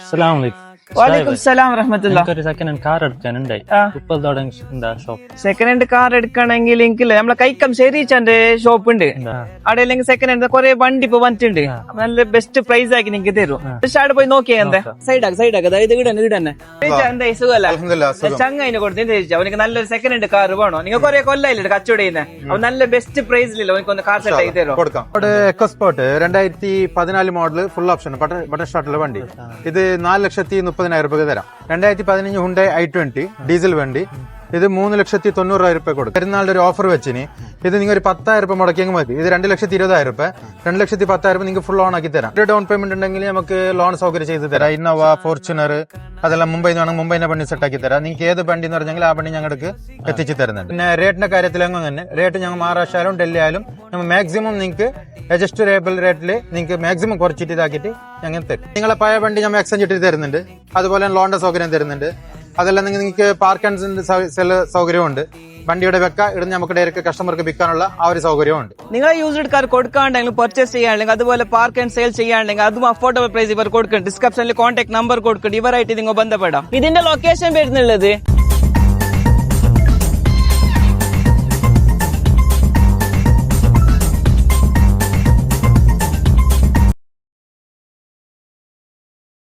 അസ്സലാമലൈക്കും. വാലേക്കും സലാം വറഹ്മത്തുള്ളാഹി. എനിക്കൊരു സെക്കൻഡ് ഹാൻഡ് കാർ എടുക്കാനുണ്ടായി. ഇപ്പോൾ തുടങ്ങിയിട്ടുണ്ടാ ഷോപ്പ്? സെക്കൻഡ് ഹാൻഡ് കാർ എടുക്കണമെങ്കിൽ എനിക്കില്ല നമ്മളെ കൈക്കം ശരിച്ചാന്റെ ഷോപ്പ് ഉണ്ട്. അവിടെ അല്ലെങ്കിൽ സെക്കൻഡ് ഹാൻഡ് കുറെ വണ്ടി ഇപ്പൊ വന്നിട്ടുണ്ട്. നല്ല ബെസ്റ്റ് പ്രൈസ് ആക്കി നിങ്ങക്ക് തരും. പക്ഷെ അവിടെ പോയി നോക്കിയാ എന്താ സൈഡാക്ക് അതായത് ഇവിടെ എന്താ സുഖമല്ല ചങ്ങായിനെ കൊടുത്ത് ചോദിച്ചാ അവനക്ക് നല്ലൊരു സെക്കൻഡ് ഹാൻഡ് കാർ വേണോ? നിങ്ങൾ കുറെ കൊല്ലായില്ലേ കച്ചവടം ചെയ്യുന്നത്. അവൻ നല്ല ബെസ്റ്റ് പ്രൈസിലല്ലോ അവനക്കൊന്ന് കാർ സെറ്റ് ആക്കി തരും. EcoSport 2014 model full option button സ്റ്റാർട്ടുള്ള വണ്ടി. ഇത് 4,30,000 രൂപ തരാം. 2015 ഹുണ്ടായി i20 ഡീസൽ വണ്ടി. ഇത് 3,90,000 രൂപ കൊടുക്കും. പെരുന്നാളിന്റെ ഒരു ഓഫർ വെച്ചിന് ഇത് നിങ്ങൾ ഒരു 10,000 രൂപ മുടക്കിയെങ്കിൽ മതി. ഇത് 2,20,000 രൂപ 2,10,000 രൂപ നിങ്ങൾക്ക് ഫുൾ ഓൺ ആക്കി തരാം. ഒരു ഡൗൺ പേയ്മെന്റ് ഉണ്ടെങ്കിൽ നമുക്ക് ലോൺ സൗകര്യം ചെയ്ത് തരാം. ഇന്നോവ, ഫോർച്യൂണർ അതെല്ലാം മുംബൈ മുംബൈനെ വണ്ടി സെറ്റ് ആക്കി തരാം. നിങ്ങൾക്ക് ഏത് വണ്ടി എന്ന് പറഞ്ഞാൽ ആ വണ്ടി ഞങ്ങൾക്ക് എത്തിച്ചു തരുന്നുണ്ട്. പിന്നെ റേറ്റിന്റെ കാര്യത്തിൽ അങ്ങനെ റേറ്റ് ഞങ്ങൾ മഹാരാഷ്ട്ര ആയാലും ഡൽഹി ആയാലും നമ്മൾ മാക്സിമം നിങ്ങൾക്ക് അഡ്ജസ്റ്റബിൾ റേറ്റിൽ നിങ്ങൾക്ക് മാക്സിമം കുറച്ചിട്ട് ഇതാക്കിയിട്ട് ഞങ്ങൾ തരും. നിങ്ങളെ പഴയ വണ്ടി നമ്മൾ എക്സ്ചേഞ്ച് ഇട്ട് തരുന്നുണ്ട്. അതുപോലെ ലോണിന്റെ സൗകര്യം തരുന്നുണ്ട്. അതെല്ലാം നിങ്ങൾക്ക് പാർക്ക് ആൻഡ് സെൽ സൗകര്യമുണ്ട്. വണ്ടിയുടെ വെക്ക ഇടുന്ന് നമുക്ക് ഡയറക്റ്റ് കസ്റ്റമർക്ക് വിൽക്കാനുള്ള ആ ഒരു സൗകര്യമുണ്ട്. നിങ്ങൾ യൂസ്ഡ് കാർ കൊടുക്കാണ്ടെങ്കിൽ പർച്ചേസ് ചെയ്യാണെങ്കിൽ അതുപോലെ പാർക്ക് ആൻഡ് സെയിൽ ചെയ്യാണെങ്കിൽ അതും അഫോർഡബിൾ പ്രൈസ് ഇവർ കൊടുക്കും. ഡിസ്ക്രിപ്ഷനിൽ കോൺടാക്ട് നമ്പർ കൊടുക്കും. ഇവരായിട്ട് നിങ്ങൾ ബന്ധപ്പെടാം. ഇതിന്റെ ലൊക്കേഷൻ വരുന്നുള്ളത്